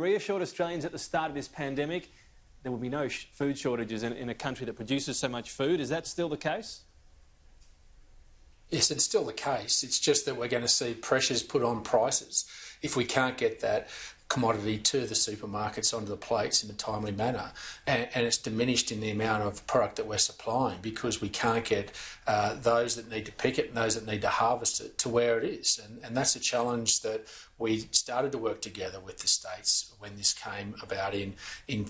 Reassured Australians at the start of this pandemic there will be no food shortages in a country that produces so much food. Is that still the case? Yes, it's still the case. It's just that we're going to see pressures put on prices if we can't get that commodity to the supermarkets onto the plates in a timely manner, and it's diminished in the amount of product that we're supplying because we can't get those that need to pick it and those that need to harvest it to where it is, and that's a challenge that we started to work together with the states when this came about in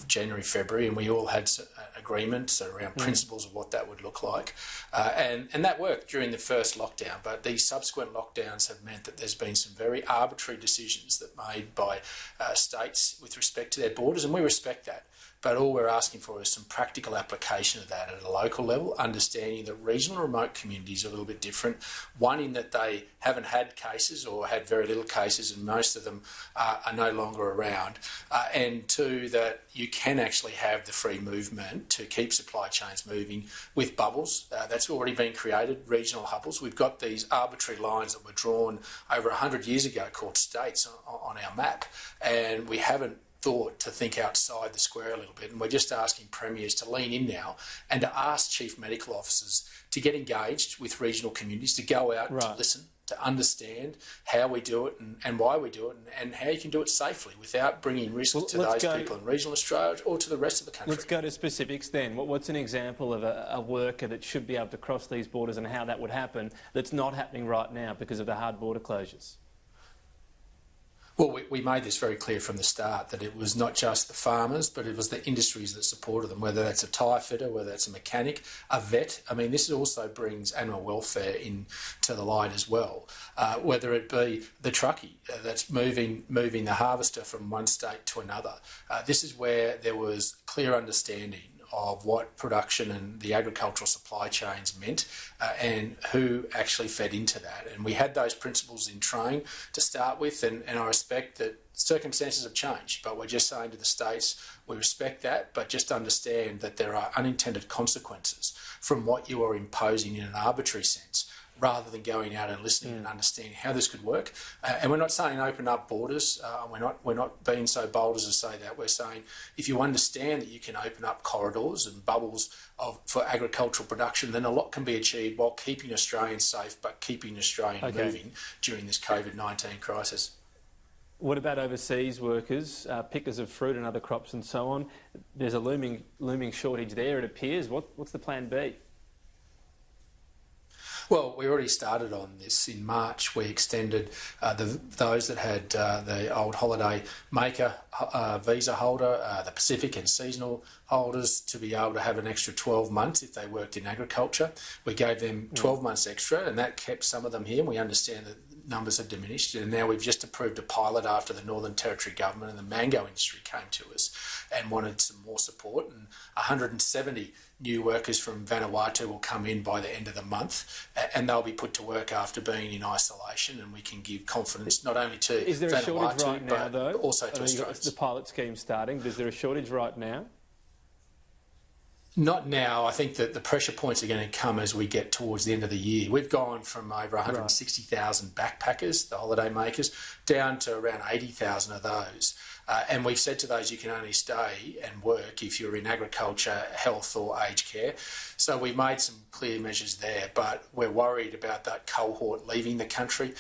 January, February, and we all had agreements around principles of what that would look like, and that worked during the first lockdown, but these subsequent lockdowns have meant that there's been some very arbitrary decisions that made by states with respect to their borders, and we respect that. But all we're asking for is some practical application of that at a local level, understanding that regional remote communities are a little bit different. One, in that they haven't had cases or had very little cases, and most of them are no longer around. And two, that you can actually have the free movement to keep supply chains moving with bubbles. That's already been created, regional hubbles. We've got these arbitrary lines that were drawn over 100 years ago called states on our map, and we haven't thought to think outside the square a little bit, and we're just asking premiers to lean in now and to ask chief medical officers to get engaged with regional communities, to go out and to listen, to understand how we do it and why we do it, and how you can do it safely without bringing risk to those people in regional Australia or to the rest of the country. Let's go to specifics then. What's an example of a worker that should be able to cross these borders and how that would happen that's not happening right now because of the hard border closures? Well, we made this very clear from the start that it was not just the farmers, but it was the industries that supported them, whether that's a tyre fitter, whether that's a mechanic, a vet. I mean, this also brings animal welfare into the light as well, whether it be the truckie that's moving the harvester from one state to another. This is where there was clear understanding of what production and the agricultural supply chains meant and who actually fed into that. And we had those principles in train to start with, and I respect that circumstances have changed, but we're just saying to the states, we respect that, but just understand that there are unintended consequences from what you are imposing in an arbitrary sense, rather than going out and listening and understanding how this could work. And we're not saying open up borders. We're not being so bold as to say that. We're saying if you understand that you can open up corridors and bubbles for agricultural production, then a lot can be achieved while keeping Australians safe, but keeping Australia moving during this COVID-19 crisis. What about overseas workers, pickers of fruit and other crops and so on? There's a looming shortage there, it appears. What's the plan B? Well, we already started on this in March. We extended those that had the old holiday maker visa holder, the Pacific and seasonal holders, to be able to have an extra 12 months if they worked in agriculture. We gave them 12 months extra, and that kept some of them here. And we understand that numbers have diminished, and now we've just approved a pilot after the Northern Territory government and the mango industry came to us and wanted some more support, and 170 new workers from Vanuatu will come in by the end of the month, and they'll be put to work after being in isolation, and we can give confidence not only to Is there a shortage right now, though? Also to Australians. The pilot scheme starting. Is there a shortage right now? Not now. I think that the pressure points are going to come as we get towards the end of the year. We've gone from over 160,000 backpackers, the holiday makers, down to around 80,000 of those. And we've said to those, you can only stay and work if you're in agriculture, health or aged care. So we made some clear measures there, but we're worried about that cohort leaving the country.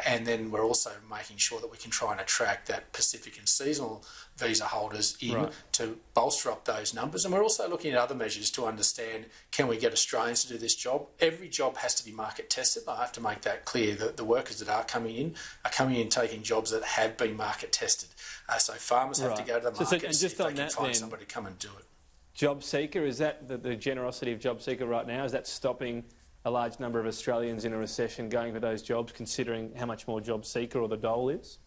And then we're also making sure that we can try and attract that Pacific and seasonal visa holders in to bolster up those numbers. And we're also looking at other measures to understand, can we get Australians to do this job? Every job has to be market tested. I have to make that clear. The workers that are coming in taking jobs that have been market tested. So farmers have to go to the market and see if they can find somebody to come and do it. Job Seeker, is that the generosity of Job Seeker right now? Is that stopping a large number of Australians in a recession going for those jobs, considering how much more Job Seeker or the dole is?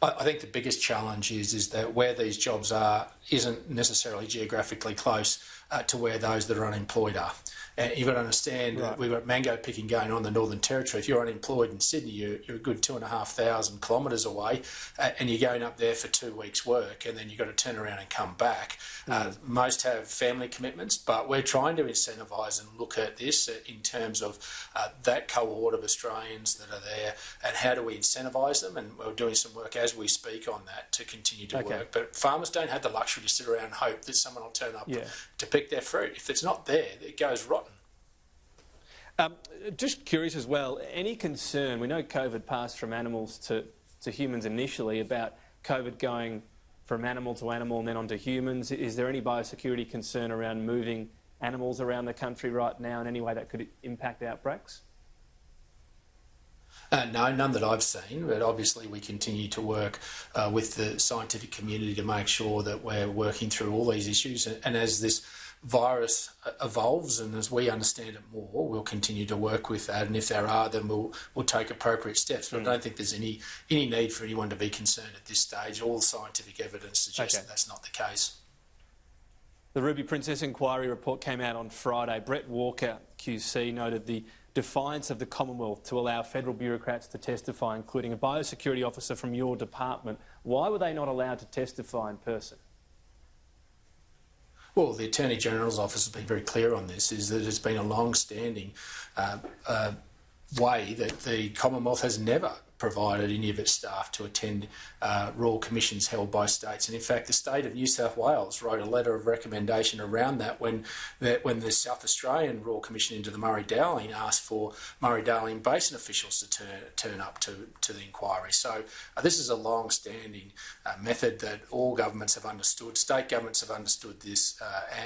I think the biggest challenge is that where these jobs are isn't necessarily geographically close to where those that are unemployed are. And you've got to understand that we've got mango picking going on in the Northern Territory. If you're unemployed in Sydney, you're a good 2,500 kilometres away, and you're going up there for 2 weeks' work, and then you've got to turn around and come back. Most have family commitments, but we're trying to incentivise and look at this in terms of that cohort of Australians that are there, and how do we incentivise them? And we're doing some work as as we speak on that to continue to work. But farmers don't have the luxury to sit around and hope that someone will turn up to pick their fruit. If it's not there, it goes rotten. Just curious as well, any concern, we know COVID passed from animals to humans initially, about COVID going from animal to animal and then onto humans. Is there any biosecurity concern around moving animals around the country right now in any way that could impact outbreaks? No, none that I've seen, but obviously we continue to work with the scientific community to make sure that we're working through all these issues. And as this virus evolves and as we understand it more, we'll continue to work with that. And if there are, then we'll take appropriate steps. But I don't think there's any need for anyone to be concerned at this stage. All scientific evidence suggests that that's not the case. The Ruby Princess inquiry report came out on Friday. Brett Walker, QC, noted the defiance of the Commonwealth to allow federal bureaucrats to testify, including a biosecurity officer from your department. Why were they not allowed to testify in person? Well, the Attorney-General's office has been very clear on this, is that it's been a long-standing way that the Commonwealth has never provided any of its staff to attend royal commissions held by states. And in fact, the state of New South Wales wrote a letter of recommendation around that when the South Australian Royal Commission into the Murray-Darling asked for Murray-Darling Basin officials to turn up to the inquiry. So this is a long-standing method that all governments have understood. State governments have understood this,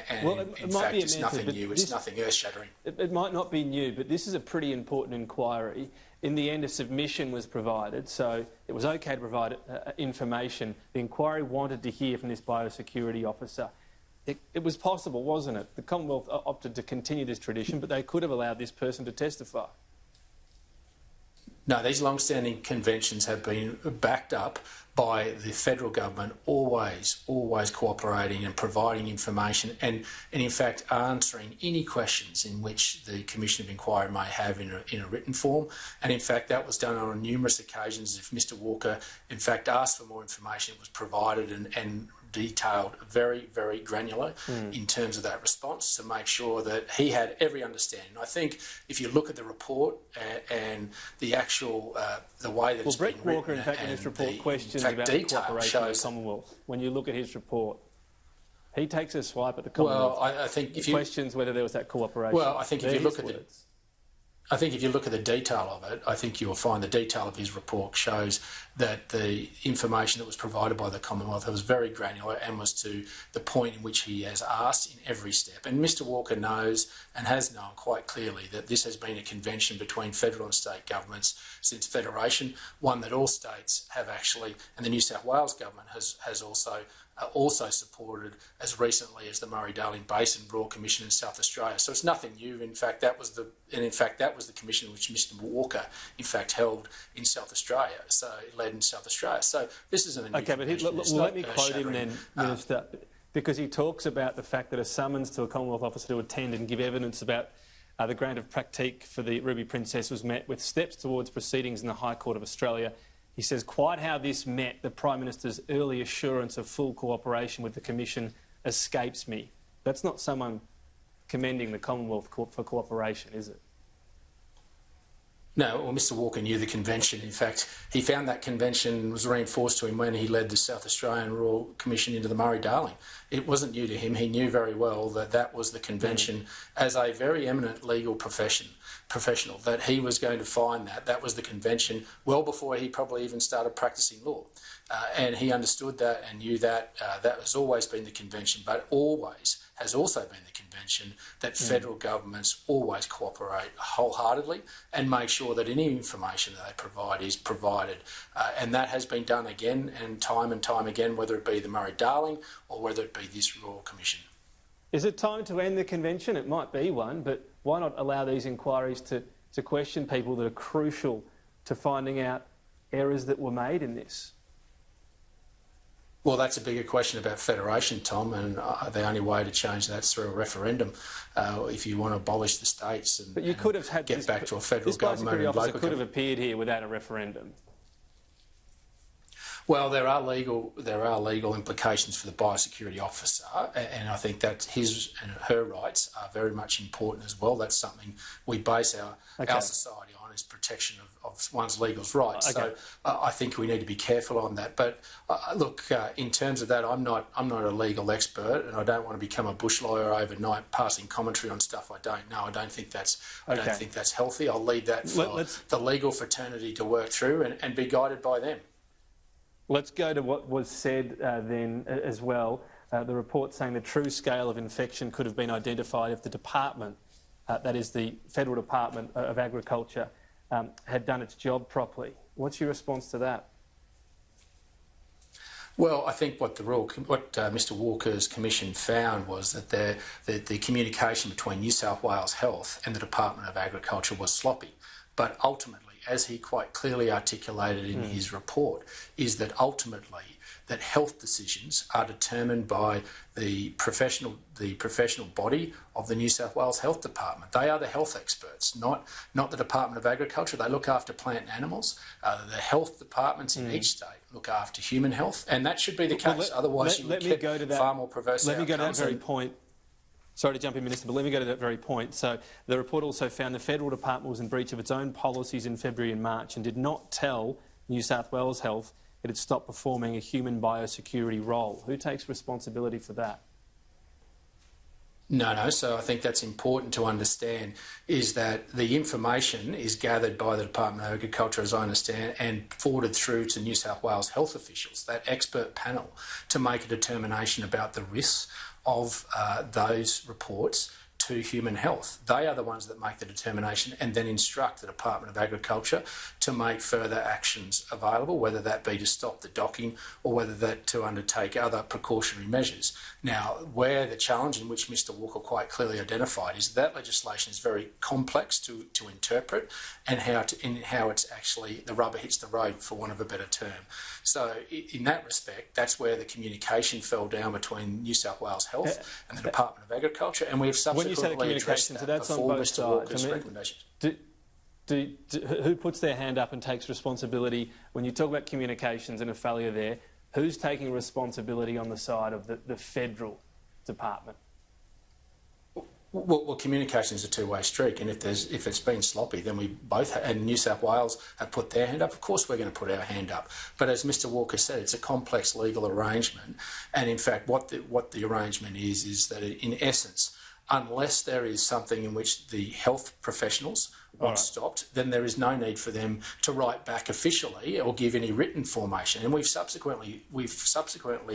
and well, in fact, it's nothing new. It's nothing earth-shattering. It might not be new, but this is a pretty important inquiry. In the end, a submission was provided, so it was okay to provide information. The inquiry wanted to hear from this biosecurity officer. It was possible, wasn't it? The Commonwealth opted to continue this tradition, but they could have allowed this person to testify. No, these long-standing conventions have been backed up by the federal government always cooperating and providing information and in fact answering any questions in which the Commission of Inquiry may have in a written form. And in fact that was done on numerous occasions. If Mr Walker in fact asked for more information, it was provided and detailed, very, very granular in terms of that response to make sure that he had every understanding. I think if you look at the report and the actual the way that it's been written, Brett Walker, in fact, in his report questions about cooperation with the Commonwealth. When you look at his report, he takes a swipe at the Commonwealth. Well, I think if you questions whether there was that cooperation. Well, I think if you look at the detail of it, I think you'll find the detail of his report shows that the information that was provided by the Commonwealth was very granular and was to the point in which he has asked in every step. And Mr Walker knows and has known quite clearly that this has been a convention between federal and state governments since Federation, one that all states have actually, and the New South Wales government has also supported as recently as the Murray-Darling Basin Royal Commission in South Australia. So it's nothing new. In fact, that was the commission which Mr Walker in fact held in South Australia. So it led in South Australia. So this isn't a new convention. But let me quote him then, Minister, because he talks about the fact that a summons to a Commonwealth officer to attend and give evidence about the grant of pratique for the Ruby Princess was met with steps towards proceedings in the High Court of Australia. He says, quite how this met the Prime Minister's early assurance of full cooperation with the Commission escapes me. That's not someone commending the Commonwealth for cooperation, is it? No, well, Mr Walker knew the convention. In fact, he found that convention was reinforced to him when he led the South Australian Royal Commission into the Murray-Darling. It wasn't new to him. He knew very well that that was the convention as a very eminent legal professional, that he was going to find that was the convention well before he probably even started practising law. And he understood that and knew that that has always been the convention, but always has also been the convention that federal governments always cooperate wholeheartedly and make sure that any information that they provide is provided. And that has been done again and time again, whether it be the Murray-Darling or whether it be this Royal Commission. Is it time to end the convention? It might be one, but why not allow these inquiries to question people that are crucial to finding out errors that were made in this? Well, that's a bigger question about federation, Tom, and the only way to change that is through a referendum. If you want to abolish the states and, but you could have had get back to a federal government and local government. Could have appeared here without a referendum. Well, there are legal implications for the biosecurity officer, and I think that his and her rights are very much important as well. That's something we base our society on, is protection of one's legal rights. So I think we need to be careful on that. But look, in terms of that, I'm not a legal expert, and I don't want to become a bush lawyer overnight, passing commentary on stuff I don't know. I don't think that's healthy. I'll leave that for the legal fraternity to work through and be guided by them. Let's go to what was said then as well. The report saying the true scale of infection could have been identified if the department, that is the Federal Department of Agriculture, had done its job properly. What's your response to that? Well, I think what Mr Walker's commission found was that the communication between New South Wales Health and the Department of Agriculture was sloppy. But ultimately, as he quite clearly articulated in his report, is that ultimately that health decisions are determined by the professional body of the New South Wales Health Department. They are the health experts, not the Department of Agriculture. They look after plant and animals. The health departments in each state look after human health, and that should be the case. Otherwise, you would get far more perverse outcomes. Let me go to that very point. Sorry to jump in, Minister, but let me go to that very point. So the report also found the Federal Department was in breach of its own policies in February and March and did not tell New South Wales Health it had stopped performing a human biosecurity role. Who takes responsibility for that? No. So I think that's important to understand, is that the information is gathered by the Department of Agriculture, as I understand, and forwarded through to New South Wales health officials, that expert panel, to make a determination about the risks of those reports to human health. They are the ones that make the determination and then instruct the Department of Agriculture to make further actions available, whether that be to stop the docking or whether that to undertake other precautionary measures. Now, where the challenge, in which Mr Walker quite clearly identified, is that legislation is very complex to interpret, and how it's actually, the rubber hits the road, for want of a better term. So in that respect, that's where the communication fell down between New South Wales Health and the Department of Agriculture, and we have subsequently addressed that before Mr Walker's recommendations. Who puts their hand up and takes responsibility when you talk about communications and a failure there? Who's taking responsibility on the side of the federal department? Well, communication is a two-way street, and if it's been sloppy, then we both, and New South Wales have put their hand up. Of course, we're going to put our hand up. But as Mr Walker said, it's a complex legal arrangement, and in fact, what the arrangement is that in essence, unless there is something in which the health professionals want stopped, then there is no need for them to write back officially or give any written formation. And we've subsequently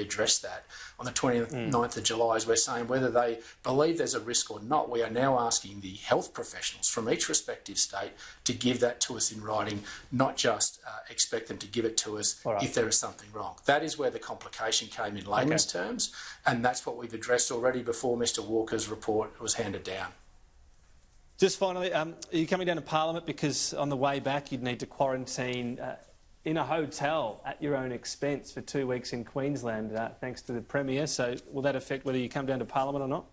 addressed that on the 29th of July, as we're saying whether they believe there's a risk or not. We are now asking the health professionals from each respective state to give that to us in writing, not just expect them to give it to us if there is something wrong. That is where the complication came in layman's terms, and that's what we've addressed already before Mr Walker's report was handed down. Just finally, are you coming down to Parliament because on the way back you'd need to quarantine in a hotel at your own expense for 2 weeks in Queensland, thanks to the Premier? So will that affect whether you come down to Parliament or not?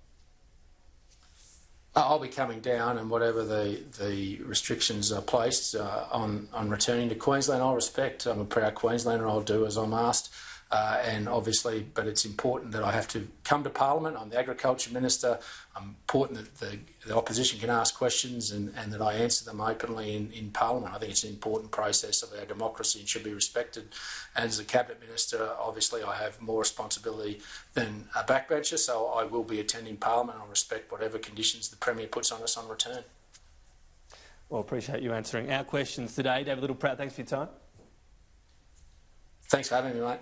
I'll be coming down, and whatever the restrictions are placed on returning to Queensland, I'll respect. I'm a proud Queenslander. I'll do as I'm asked. And obviously, but it's important that I have to come to Parliament. I'm the Agriculture Minister. Important that the opposition can ask questions and that I answer them openly in Parliament. I think it's an important process of our democracy and should be respected. And as a Cabinet Minister, obviously I have more responsibility than a backbencher, so I will be attending Parliament. I'll respect whatever conditions the Premier puts on us on return. Well, appreciate you answering our questions today. David Littleproud, thanks for your time. Thanks for having me, mate.